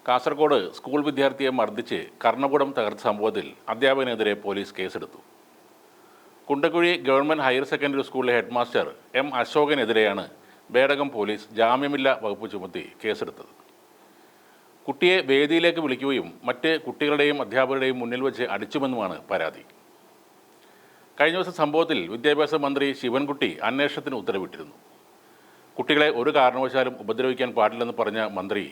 Kasaragod school വിദ്യാർത്ഥിയെ മർദ്ദിച്ച് കർണപുടം തകർത്ത സംഭവത്തിൽ അധ്യാപകനെതിരെ പോലീസ് കേസെടുത്തു. കുണ്ടക്കുഴി ഗവൺമെൻറ് ഹയർ സെക്കൻഡറി സ്കൂളിലെ ഹെഡ്മാസ്റ്റർ എം അശോകനെതിരെയാണ് ബേഡകം പോലീസ് ജാമ്യമില്ലാ വകുപ്പ് ചുമത്തി കേസെടുത്തത്. കുട്ടിയെ വേദിയിലേക്ക് വിളിക്കുകയും മറ്റ് കുട്ടികളുടെയും അധ്യാപകരുടെയും മുന്നിൽ വെച്ച് അടിച്ചുമെന്നുമാണ് പരാതി. കഴിഞ്ഞ ദിവസം സംഭവത്തിൽ വിദ്യാഭ്യാസ മന്ത്രി ശിവൻകുട്ടി അന്വേഷണത്തിന് ഉത്തരവിട്ടിരുന്നു. കുട്ടികളെ ഒരു കാരണവശാലും ഉപദ്രവിക്കാൻ പാടില്ലെന്ന് പറഞ്ഞ മന്ത്രി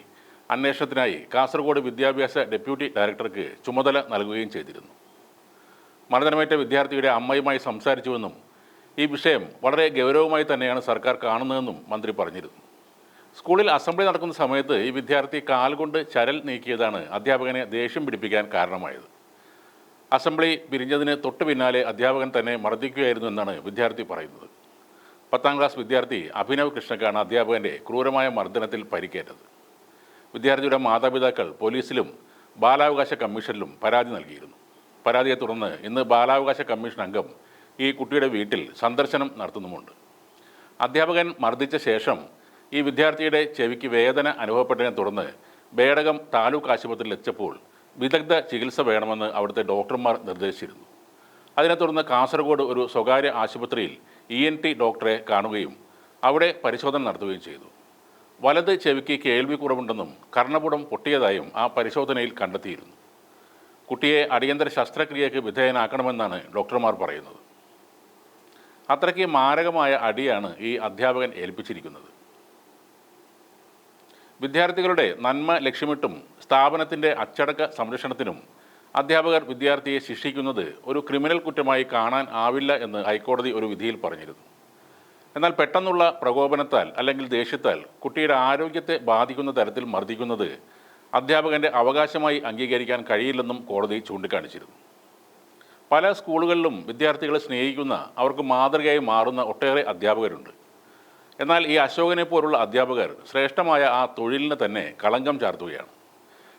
അന്വേഷണത്തിനായി കാസർഗോഡ് വിദ്യാഭ്യാസ ഡെപ്യൂട്ടി ഡയറക്ടർക്ക് ചുമതല നൽകുകയും ചെയ്തിരുന്നു. മർദ്ദനമേറ്റ വിദ്യാർത്ഥിയുടെ അമ്മയുമായി സംസാരിച്ചുവെന്നും ഈ വിഷയം വളരെ ഗൗരവമായി തന്നെയാണ് സർക്കാർ കാണുന്നതെന്നും മന്ത്രി പറഞ്ഞിരുന്നു. സ്കൂളിൽ അസംബ്ലി നടക്കുന്ന സമയത്ത് ഈ വിദ്യാർത്ഥി കാൽകൊണ്ട് ചരൽ നീക്കിയതാണ് അധ്യാപകനെ ദേഷ്യം പിടിപ്പിക്കാൻ കാരണമായത്. അസംബ്ലി പിരിഞ്ഞതിന് തൊട്ടു പിന്നാലെ അധ്യാപകൻ തന്നെ മർദ്ദിക്കുകയായിരുന്നു എന്നാണ് വിദ്യാർത്ഥി പറയുന്നത്. 10ാം ക്ലാസ് വിദ്യാർത്ഥി അഭിനവ് കൃഷ്ണക്കാണ് അധ്യാപകൻ്റെ ക്രൂരമായ മർദ്ദനത്തിൽ പരിക്കേറ്റത്. വിദ്യാർത്ഥിയുടെ മാതാപിതാക്കൾ പോലീസിലും ബാലാവകാശ കമ്മീഷനിലും പരാതി നൽകിയിരുന്നു. പരാതിയെ തുടർന്ന് ഇന്ന് ബാലാവകാശ കമ്മീഷൻ അംഗം ഈ കുട്ടിയുടെ വീട്ടിൽ സന്ദർശനം നടത്തുന്നുമുണ്ട്. അധ്യാപകൻ മർദ്ദിച്ച ശേഷം ഈ വിദ്യാർത്ഥിയുടെ ചെവിക്ക് വേദന അനുഭവപ്പെട്ടതിനെ തുടർന്ന് ബേഡകം താലൂക്ക് ആശുപത്രിയിൽ എത്തിയപ്പോൾ വിദഗ്ധ ചികിത്സ വേണമെന്ന് അവിടുത്തെ ഡോക്ടർമാർ നിർദ്ദേശിച്ചിരുന്നു. അതിനെ തുടർന്ന് കാസർഗോഡ് ഒരു സ്വകാര്യ ആശുപത്രിയിൽ ENT ഡോക്ടറെ കാണുകയും അവിടെ പരിശോധന നടത്തുകയും ചെയ്തു. വലത് ചെവിക്ക് കേൾവി കുറവുണ്ടെന്നും കർണപുടം പൊട്ടിയതായും ആ പരിശോധനയിൽ കണ്ടെത്തിയിരുന്നു. കുട്ടിയെ അടിയന്തര ശസ്ത്രക്രിയയ്ക്ക് വിധേയനാക്കണമെന്നാണ് ഡോക്ടർമാർ പറയുന്നത്. അത്രയ്ക്ക് മാരകമായ അടിയാണ് ഈ അധ്യാപകൻ ഏൽപ്പിച്ചിരിക്കുന്നത്. വിദ്യാർത്ഥികളുടെ നന്മ ലക്ഷ്യമിട്ടും സ്ഥാപനത്തിൻ്റെ അച്ചടക്ക സംരക്ഷണത്തിനും അധ്യാപകർ വിദ്യാർത്ഥിയെ ശിക്ഷിക്കുന്നത് ഒരു ക്രിമിനൽ കുറ്റമായി കാണാൻ ആവില്ല എന്ന് ഹൈക്കോടതി ഒരു വിധിയിൽ പറഞ്ഞിരുന്നു. എന്നാൽ പെട്ടെന്നുള്ള പ്രകോപനത്താൽ അല്ലെങ്കിൽ ദേഷ്യത്താൽ കുട്ടിയുടെ ആരോഗ്യത്തെ ബാധിക്കുന്ന തരത്തിൽ മർദ്ദിക്കുന്നത് അധ്യാപകൻ്റെ അവകാശമായി അംഗീകരിക്കാൻ കഴിയില്ലെന്നും കോടതി ചൂണ്ടിക്കാണിച്ചിരുന്നു. പല സ്കൂളുകളിലും വിദ്യാർത്ഥികളെ സ്നേഹിക്കുന്ന, അവർക്ക് മാതൃകയായി മാറുന്ന ഒട്ടേറെ അധ്യാപകരുണ്ട്. എന്നാൽ ഈ അശോകനെ പോലുള്ള അധ്യാപകർ ശ്രേഷ്ഠമായ ആ തൊഴിലിന് തന്നെ കളങ്കം ചാർത്തുകയാണ്.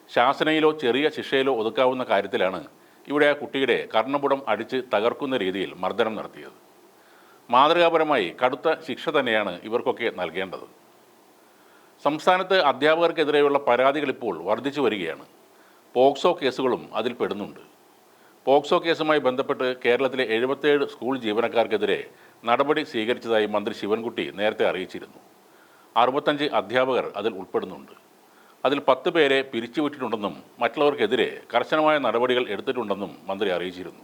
ശാസനയിലോ ചെറിയ ശിക്ഷയിലോ ഒതുക്കാവുന്ന കാര്യത്തിലാണ് ഇവിടെ ആ കുട്ടിയുടെ കർണപുടം അടിച്ച് തകർക്കുന്ന രീതിയിൽ മർദ്ദനം നടത്തിയത്. മാതൃകാപരമായി കടുത്ത ശിക്ഷ തന്നെയാണ് ഇവർക്കൊക്കെ നൽകേണ്ടത്. സംസ്ഥാനത്ത് അധ്യാപകർക്കെതിരെയുള്ള പരാതികൾ ഇപ്പോൾ വർദ്ധിച്ചു വരികയാണ്. പോക്സോ കേസുകളും അതിൽ പെടുന്നുണ്ട്. പോക്സോ കേസുമായി ബന്ധപ്പെട്ട് കേരളത്തിലെ 77 സ്കൂൾ ജീവനക്കാർക്കെതിരെ നടപടി സ്വീകരിച്ചതായി മന്ത്രി ശിവൻകുട്ടി നേരത്തെ അറിയിച്ചിരുന്നു. 65 അധ്യാപകർ അതിൽ ഉൾപ്പെടുന്നുണ്ട്. അതിൽ 10 പേരെ പിരിച്ചുവിട്ടിട്ടുണ്ടെന്നും മറ്റുള്ളവർക്കെതിരെ കർശനമായ നടപടികൾ എടുത്തിട്ടുണ്ടെന്നും മന്ത്രി അറിയിച്ചിരുന്നു.